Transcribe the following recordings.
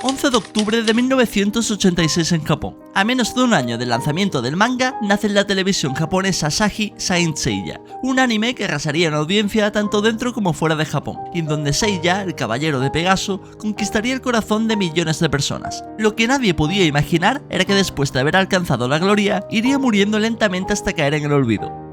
11 de octubre de 1986 en Japón. A menos de un año del lanzamiento del manga, nace en la televisión japonesa Asahi Saint Seiya, un anime que arrasaría en audiencia tanto dentro como fuera de Japón, y en donde Seiya, el caballero de Pegaso, conquistaría el corazón de millones de personas. Lo que nadie podía imaginar era que después de haber alcanzado la gloria, iría muriendo lentamente hasta caer en el olvido.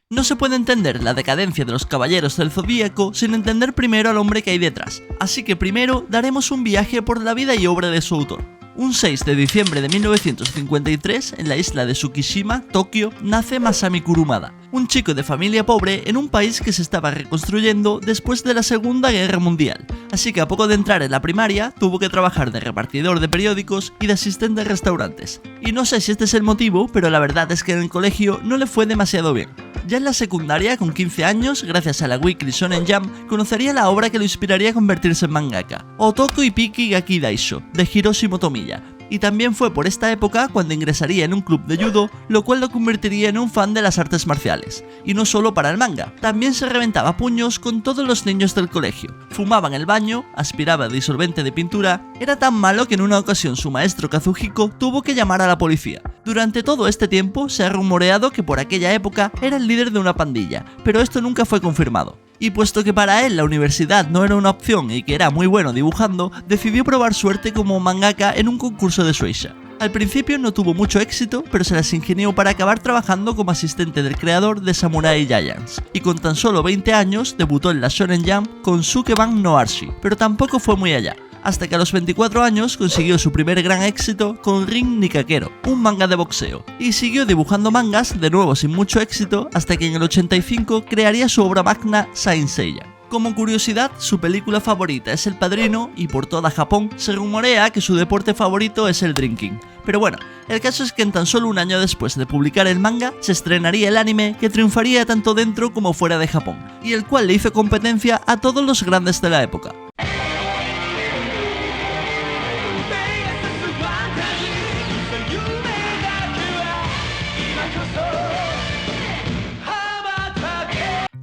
No se puede entender la decadencia de los Caballeros del Zodíaco sin entender primero al hombre que hay detrás, así que primero daremos un viaje por la vida y obra de su autor. Un 6 de diciembre de 1953, en la isla de Tsukishima, Tokio, nace Masami Kurumada, un chico de familia pobre en un país que se estaba reconstruyendo después de la Segunda Guerra Mundial, así que a poco de entrar en la primaria tuvo que trabajar de repartidor de periódicos y de asistente de restaurantes. Y no sé si este es el motivo, pero la verdad es que en el colegio no le fue demasiado bien. Ya en la secundaria, con 15 años, gracias a la Weekly Shonen Jump, conocería la obra que lo inspiraría a convertirse en mangaka, Otoko Ippiki Gaki Daisho, de Hiroshi Motomiya. Y también fue por esta época cuando ingresaría en un club de judo, lo cual lo convertiría en un fan de las artes marciales. Y no solo para el manga, también se reventaba puños con todos los niños del colegio. Fumaba en el baño, aspiraba disolvente de pintura, era tan malo que en una ocasión su maestro Kazuhiko tuvo que llamar a la policía. Durante todo este tiempo se ha rumoreado que por aquella época era el líder de una pandilla, pero esto nunca fue confirmado. Y puesto que para él la universidad no era una opción y que era muy bueno dibujando, decidió probar suerte como mangaka en un concurso de Shueisha. Al principio no tuvo mucho éxito, pero se las ingenió para acabar trabajando como asistente del creador de Samurai Giants, y con tan solo 20 años debutó en la Shonen Jump con Sukeban no Arshi, pero tampoco fue muy allá, hasta que a los 24 años consiguió su primer gran éxito con Rin Nikakero, un manga de boxeo, y siguió dibujando mangas de nuevo sin mucho éxito hasta que en el 85 crearía su obra magna Saint Seiya. Como curiosidad, su película favorita es El Padrino y por toda Japón se rumorea que su deporte favorito es el drinking. Pero bueno, el caso es que en tan solo un año después de publicar el manga, se estrenaría el anime que triunfaría tanto dentro como fuera de Japón, y el cual le hizo competencia a todos los grandes de la época.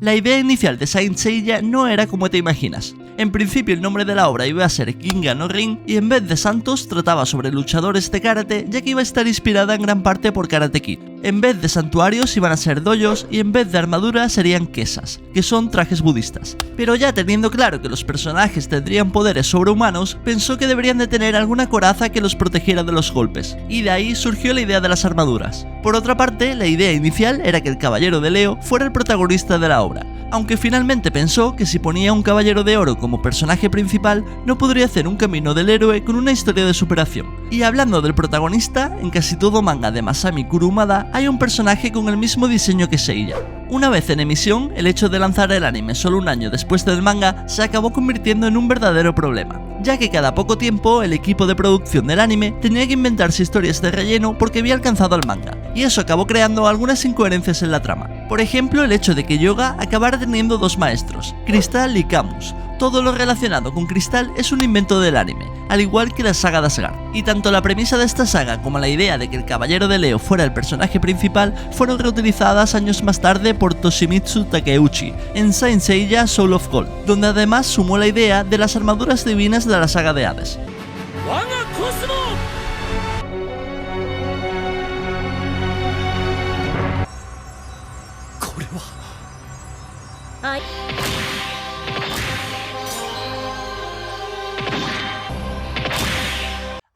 La idea inicial de Saint Seiya no era como te imaginas. En principio el nombre de la obra iba a ser Ginga no Rin y en vez de santos trataba sobre luchadores de karate, ya que iba a estar inspirada en gran parte por Karate Kid. En vez de santuarios iban a ser dojos y en vez de armaduras serían kesas, que son trajes budistas. Pero ya teniendo claro que los personajes tendrían poderes sobrehumanos, pensó que deberían de tener alguna coraza que los protegiera de los golpes, y de ahí surgió la idea de las armaduras. Por otra parte, la idea inicial era que el Caballero de Leo fuera el protagonista de la obra, aunque finalmente pensó que si ponía un Caballero de Oro como personaje principal, no podría hacer un camino del héroe con una historia de superación. Y hablando del protagonista, en casi todo manga de Masami Kurumada hay un personaje con el mismo diseño que Seiya. Una vez en emisión, el hecho de lanzar el anime solo un año después del manga se acabó convirtiendo en un verdadero problema, ya que cada poco tiempo el equipo de producción del anime tenía que inventarse historias de relleno porque había alcanzado al manga, y eso acabó creando algunas incoherencias en la trama. Por ejemplo, el hecho de que Yoga acabara teniendo dos maestros, Crystal y Camus. Todo lo relacionado con Crystal es un invento del anime, al igual que la saga de Asgard. Y tanto la premisa de esta saga como la idea de que el Caballero de Leo fuera el personaje principal fueron reutilizadas años más tarde por Toshimitsu Takeuchi en Saint Seiya Soul of Gold, donde además sumó la idea de las armaduras divinas de la saga de Hades.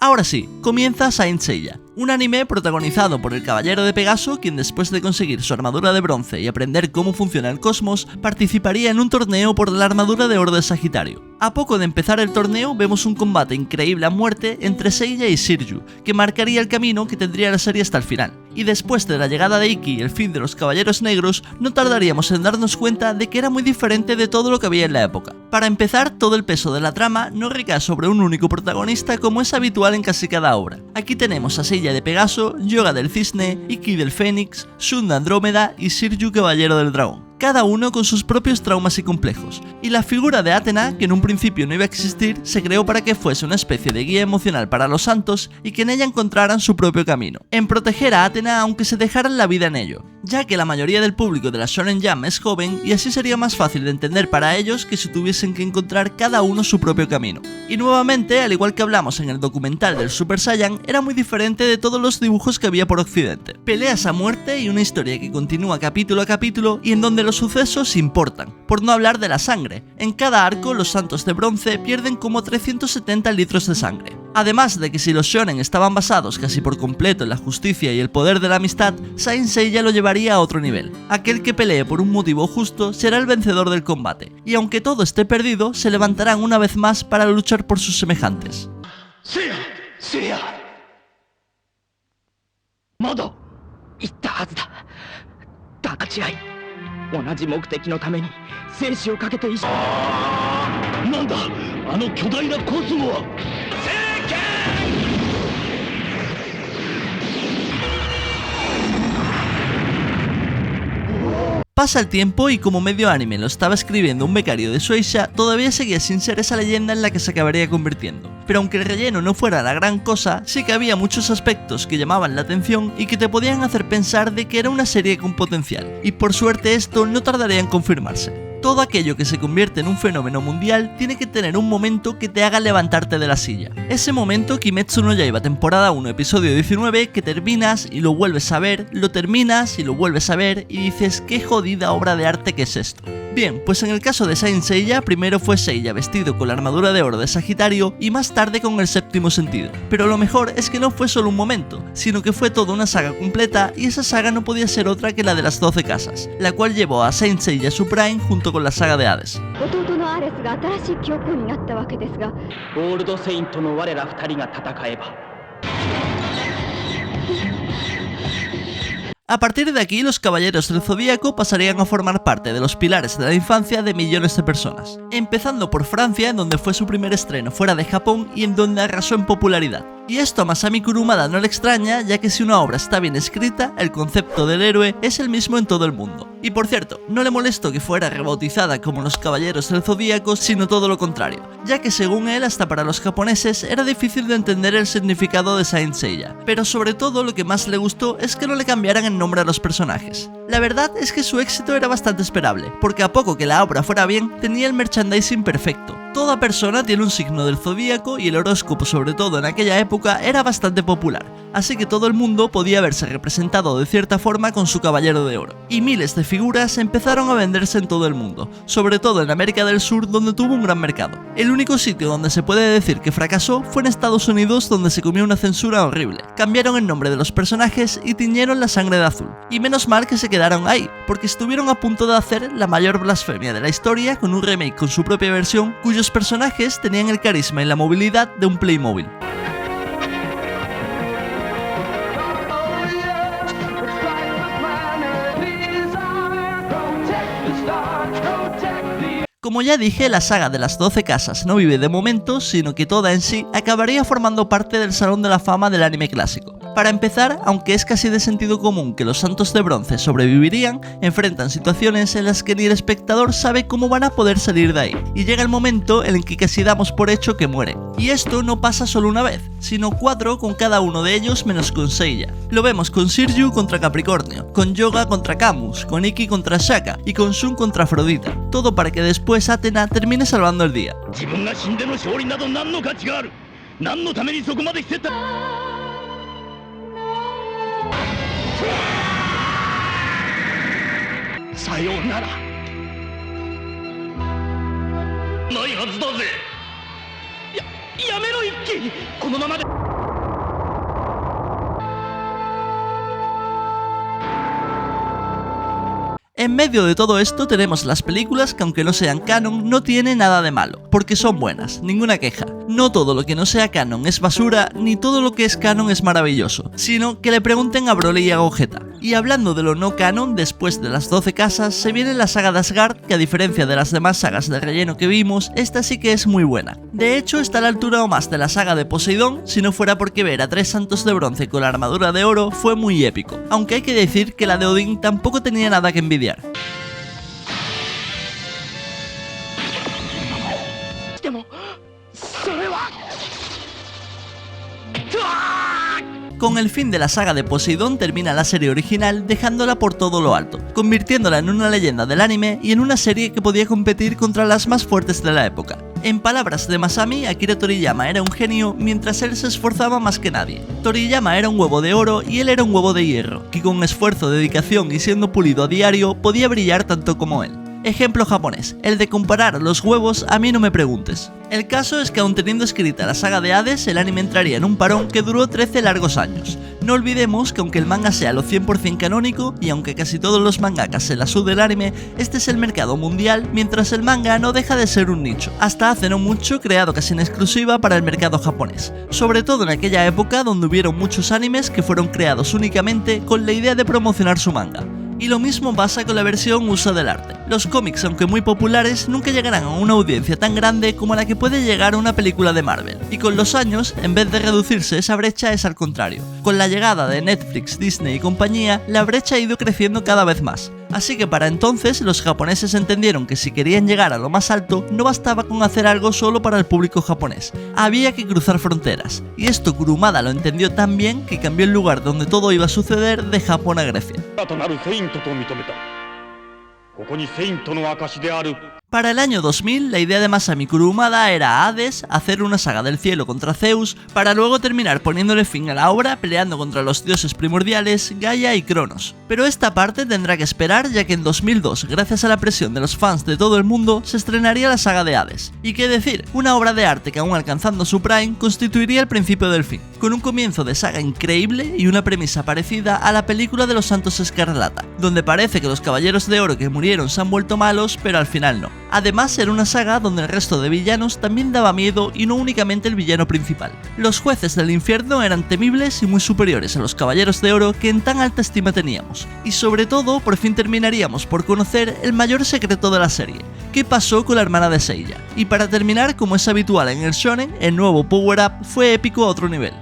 Ahora sí, comienza Saint Seiya, un anime protagonizado por el Caballero de Pegaso, quien después de conseguir su armadura de bronce y aprender cómo funciona el cosmos, participaría en un torneo por la armadura de oro de Sagitario. A poco de empezar el torneo vemos un combate increíble a muerte entre Seiya y Shiryu, que marcaría el camino que tendría la serie hasta el final. Y después de la llegada de Ikki y el fin de los Caballeros Negros, no tardaríamos en darnos cuenta de que era muy diferente de todo lo que había en la época. Para empezar, todo el peso de la trama no recae sobre un único protagonista como es habitual en casi cada obra. Aquí tenemos a Seiya de Pegaso, Yoga del Cisne, Ikki del Fénix, Shun de Andrómeda y Shiryu Caballero del Dragón. cada uno con sus propios traumas y complejos. Y la figura de Athena, que en un principio no iba a existir, se creó para que fuese una especie de guía emocional para los santos y que en ella encontraran su propio camino, en proteger a Athena aunque se dejaran la vida en ello, ya que la mayoría del público de la Shonen Jump es joven y así sería más fácil de entender para ellos que si tuviesen que encontrar cada uno su propio camino. Y nuevamente, al igual que hablamos en el documental del Super Saiyan, era muy diferente de todos los dibujos que había por Occidente. Peleas a muerte y una historia que continúa capítulo a capítulo y en donde los sucesos importan, por no hablar de la sangre. En cada arco los santos de bronce pierden como 370 litros de sangre. Además de que si los shonen estaban basados casi por completo en la justicia y el poder de la amistad, Saint Seiya lo llevaría a otro nivel. Aquel que pelee por un motivo justo será el vencedor del combate, y aunque todo esté perdido, se levantarán una vez más para luchar por sus semejantes. ¡Seiya! ¡Modo! ¡Itta hazu da! ¡Takachiai! ¡Onaji mokuteki no tame ni seishi o kakete ishi! ¡Nanda! ¡Ano kyodai na cosmo wa! Pasa el tiempo y como medio anime lo estaba escribiendo un becario de Shueisha, todavía seguía sin ser esa leyenda en la que se acabaría convirtiendo. Pero aunque el relleno no fuera la gran cosa, sí que había muchos aspectos que llamaban la atención y que te podían hacer pensar de que era una serie con potencial. Y por suerte esto no tardaría en confirmarse. Todo aquello que se convierte en un fenómeno mundial tiene que tener un momento que te haga levantarte de la silla. Ese momento Kimetsu no Yaiba temporada 1 episodio 19 que terminas y lo vuelves a ver, lo terminas y lo vuelves a ver y dices qué jodida obra de arte que es esto. Bien, pues en el caso de Saint Seiya primero fue Seiya vestido con la armadura de oro de Sagitario y más tarde con el séptimo sentido. Pero lo mejor es que no fue solo un momento, sino que fue toda una saga completa y esa saga no podía ser otra que la de las 12 casas, la cual llevó a Saint Seiya su prime junto con la saga de Hades. ゴールドセイントの我ら二人が戦えば A partir de aquí, los Caballeros del Zodíaco pasarían a formar parte de los pilares de la infancia de millones de personas, empezando por Francia, en donde fue su primer estreno fuera de Japón y en donde arrasó en popularidad. Y esto a Masami Kurumada no le extraña, ya que si una obra está bien escrita, el concepto del héroe es el mismo en todo el mundo. Y por cierto, no le molestó que fuera rebautizada como los Caballeros del Zodíaco, sino todo lo contrario, ya que según él, hasta para los japoneses era difícil de entender el significado de Saint Seiya, pero sobre todo lo que más le gustó es que no le cambiaran el nombre a los personajes. La verdad es que su éxito era bastante esperable, porque a poco que la obra fuera bien, tenía el merchandising perfecto. Toda persona tiene un signo del zodíaco y el horóscopo, sobre todo en aquella época, era bastante popular, así que todo el mundo podía verse representado de cierta forma con su caballero de oro. Y miles de figuras empezaron a venderse en todo el mundo, sobre todo en América del Sur, donde tuvo un gran mercado. El único sitio donde se puede decir que fracasó fue en Estados Unidos, donde se comió una censura horrible. Cambiaron el nombre de los personajes y tiñeron la sangre de azul. Y menos mal que se quedaron ahí, porque estuvieron a punto de hacer la mayor blasfemia de la historia con un remake con su propia versión, cuyos personajes tenían el carisma y la movilidad de un Playmobil. Como ya dije, la saga de las 12 casas no vive de momentos, sino que toda en sí acabaría formando parte del Salón de la Fama del anime clásico. Para empezar, aunque es casi de sentido común que los santos de bronce sobrevivirían, enfrentan situaciones en las que ni el espectador sabe cómo van a poder salir de ahí, y llega el momento en el que casi damos por hecho que mueren. Y esto no pasa solo una vez, sino 4 con cada uno de ellos menos con Seiya. Lo vemos con Shiryu contra Capricornio, con Yoga contra Camus, con Ikki contra Shaka y con Shun contra Afrodita, todo para que después Athena termine salvando el día. En medio de todo esto tenemos las películas que, aunque no sean canon, no tienen nada de malo, porque son buenas, ninguna queja. No todo lo que no sea canon es basura, ni todo lo que es canon es maravilloso, sino que le pregunten a Broly y a Gogeta. Y hablando de lo no canon, después de las 12 casas se viene la saga de Asgard, que a diferencia de las demás sagas de relleno que vimos, esta sí que es muy buena. De hecho, está a la altura o más de la saga de Poseidón, si no fuera porque ver a 3 santos de bronce con la armadura de oro fue muy épico, aunque hay que decir que la de Odín tampoco tenía nada que envidiar. Con el fin de la saga de Poseidón termina la serie original dejándola por todo lo alto, convirtiéndola en una leyenda del anime y en una serie que podía competir contra las más fuertes de la época. En palabras de Masami, Akira Toriyama era un genio mientras él se esforzaba más que nadie. Toriyama era un huevo de oro y él era un huevo de hierro, que con esfuerzo, dedicación y siendo pulido a diario podía brillar tanto como él. Ejemplo japonés, el de comparar los huevos a mí no me preguntes. El caso es que aun teniendo escrita la saga de Hades, el anime entraría en un parón que duró 13 largos años. No olvidemos que aunque el manga sea lo 100% canónico, y aunque casi todos los mangakas se la sude el anime, este es el mercado mundial, mientras el manga no deja de ser un nicho, hasta hace no mucho creado casi en exclusiva para el mercado japonés, sobre todo en aquella época donde hubieron muchos animes que fueron creados únicamente con la idea de promocionar su manga. Y lo mismo pasa con la versión uso del arte. Los cómics, aunque muy populares, nunca llegarán a una audiencia tan grande como la que puede llegar una película de Marvel. Y con los años, en vez de reducirse esa brecha, es al contrario. Con la llegada de Netflix, Disney y compañía, la brecha ha ido creciendo cada vez más. Así que para entonces los japoneses entendieron que si querían llegar a lo más alto no bastaba con hacer algo solo para el público japonés, había que cruzar fronteras, y esto Kurumada lo entendió tan bien que cambió el lugar donde todo iba a suceder de Japón a Grecia. Para el año 2000, la idea de Masami Kurumada era Hades, hacer una saga del cielo contra Zeus, para luego terminar poniéndole fin a la obra peleando contra los dioses primordiales, Gaia y Cronos. Pero esta parte tendrá que esperar, ya que en 2002, gracias a la presión de los fans de todo el mundo, se estrenaría la saga de Hades. Y qué decir, una obra de arte que aún alcanzando su prime, constituiría el principio del fin, con un comienzo de saga increíble y una premisa parecida a la película de los Santos Escarlata, donde parece que los caballeros de oro que murieron se han vuelto malos, pero al final no. Además, era una saga donde el resto de villanos también daba miedo y no únicamente el villano principal. Los jueces del infierno eran temibles y muy superiores a los caballeros de oro que en tan alta estima teníamos. Y sobre todo, por fin terminaríamos por conocer el mayor secreto de la serie: ¿qué pasó con la hermana de Seiya? Y para terminar, como es habitual en el shonen, el nuevo Power Up fue épico a otro nivel.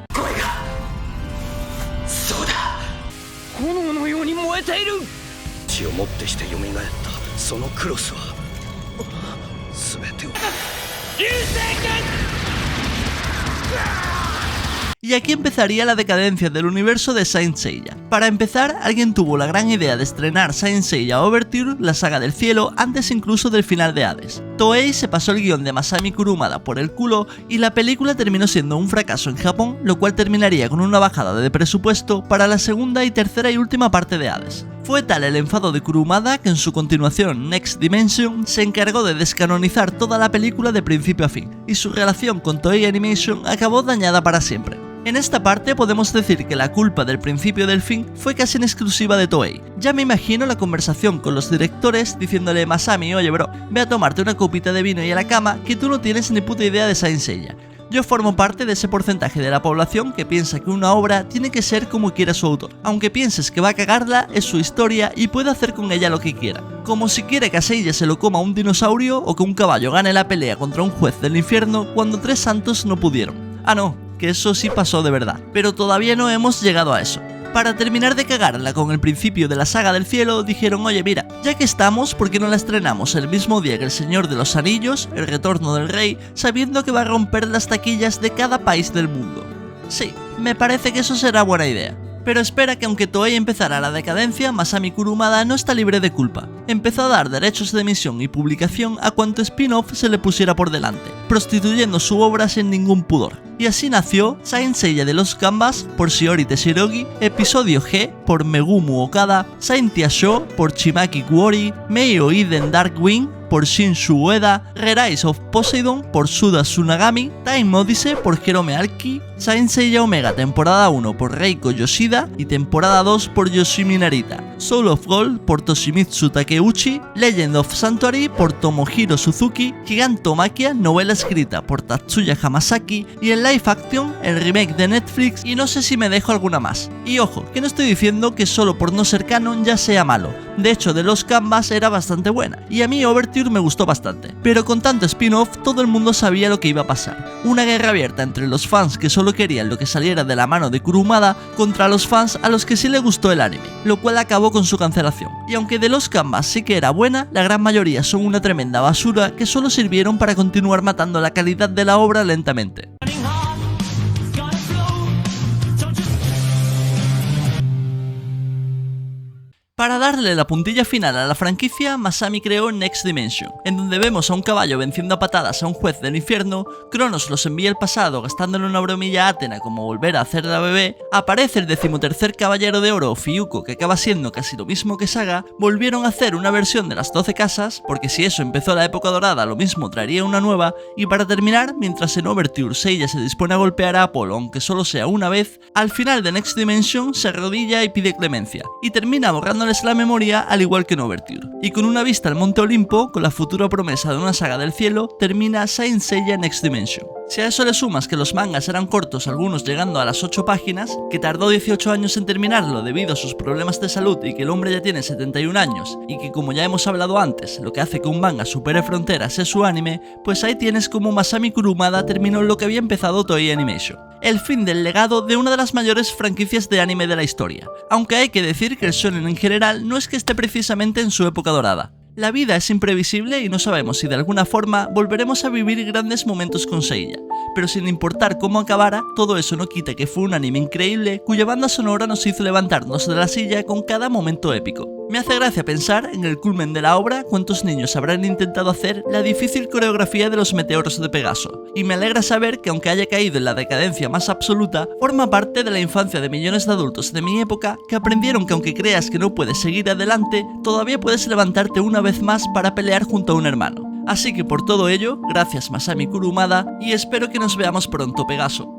Y aquí empezaría la decadencia del universo de Saint Seiya. Para empezar, alguien tuvo la gran idea de estrenar Saint Seiya Overture, la saga del cielo, antes incluso del final de Hades. Toei se pasó el guión de Masami Kurumada por el culo y la película terminó siendo un fracaso en Japón, lo cual terminaría con una bajada de presupuesto para la segunda y tercera y última parte de Hades. Fue tal el enfado de Kurumada que en su continuación, Next Dimension, se encargó de descanonizar toda la película de principio a fin, y su relación con Toei Animation acabó dañada para siempre. En esta parte podemos decir que la culpa del principio del fin fue casi en exclusiva de Toei. Ya me imagino la conversación con los directores diciéndole a Masami: oye bro, ve a tomarte una copita de vino y a la cama, que tú no tienes ni puta idea de Saint Seiya. Yo formo parte de ese porcentaje de la población que piensa que una obra tiene que ser como quiera su autor. Aunque pienses que va a cagarla, es su historia y puede hacer con ella lo que quiera. Como si quiere que a Seiya se lo coma un dinosaurio o que un caballo gane la pelea contra un juez del infierno cuando 3 santos no pudieron. Ah no, que eso sí pasó de verdad, pero todavía no hemos llegado a eso. Para terminar de cagarla con el principio de la saga del cielo, dijeron: oye mira, ya que estamos, ¿por qué no la estrenamos el mismo día que El Señor de los Anillos, El Retorno del Rey, sabiendo que va a romper las taquillas de cada país del mundo? Sí, me parece que eso será buena idea. Pero espera, que aunque Toei empezara la decadencia, Masami Kurumada no está libre de culpa. Empezó a dar derechos de emisión y publicación a cuanto spin-off se le pusiera por delante, prostituyendo su obra sin ningún pudor. Y así nació Saint Seiya de los Canvas por Shiori Teshirogi, Episodio G por Megumu Okada, Saint Sho por Chimaki Kuori, Meio Iden Darkwing por Shinshu Ueda, Re-Rise of Poseidon por Suda Tsunagami, Time Odyssey por Jerome Arki, Saint Seiya Omega temporada 1 por Reiko Yoshida y temporada 2 por Yoshimi Narita, Soul of Gold por Toshimitsu Takeuchi, Legend of Sanctuary por Tomohiro Suzuki, Gigantomachia, novela escrita por Tatsuya Hamasaki, y el live action, el remake de Netflix, y no sé si me dejo alguna más. Y ojo, que no estoy diciendo que solo por no ser canon ya sea malo. De hecho, de los Canvas era bastante buena, y a mí Overture me gustó bastante. Pero con tanto spin-off, todo el mundo sabía lo que iba a pasar. Una guerra abierta entre los fans que solo querían lo que saliera de la mano de Kurumada contra los fans a los que sí le gustó el anime, lo cual acabó con su cancelación. Y aunque de los Canvas sí que era buena, la gran mayoría son una tremenda basura que solo sirvieron para continuar matando la calidad de la obra lentamente. Para darle la puntilla final a la franquicia, Masami creó Next Dimension, en donde vemos a un caballo venciendo a patadas a un juez del infierno, Cronos los envía al pasado gastándole una bromilla a Athena como volver a hacerla bebé, aparece el 13º caballero de oro Fiuco que acaba siendo casi lo mismo que Saga, volvieron a hacer una versión de las 12 casas, porque si eso empezó la época dorada lo mismo traería una nueva, y para terminar, mientras en Overture Seiya se dispone a golpear a Apollo aunque solo sea una vez, al final de Next Dimension se arrodilla y pide clemencia, y termina borrando la memoria al igual que en Overture. Y con una vista al Monte Olimpo, con la futura promesa de una saga del cielo, termina Saint Seiya Next Dimension. Si a eso le sumas que los mangas eran cortos, algunos llegando a las 8 páginas, que tardó 18 años en terminarlo debido a sus problemas de salud y que el hombre ya tiene 71 años, y que como ya hemos hablado antes, lo que hace que un manga supere fronteras es su anime, pues ahí tienes como Masami Kurumada terminó lo que había empezado Toei Animation. El fin del legado de una de las mayores franquicias de anime de la historia, aunque hay que decir que el shonen en general no es que esté precisamente en su época dorada. La vida es imprevisible y no sabemos si de alguna forma volveremos a vivir grandes momentos con Seiya, pero sin importar cómo acabara, todo eso no quita que fue un anime increíble cuya banda sonora nos hizo levantarnos de la silla con cada momento épico. Me hace gracia pensar en el culmen de la obra cuántos niños habrán intentado hacer la difícil coreografía de los meteoros de Pegaso, y me alegra saber que aunque haya caído en la decadencia más absoluta, forma parte de la infancia de millones de adultos de mi época que aprendieron que aunque creas que no puedes seguir adelante, todavía puedes levantarte una vez más para pelear junto a un hermano. Así que por todo ello, gracias Masami Kurumada y espero que nos veamos pronto, Pegaso.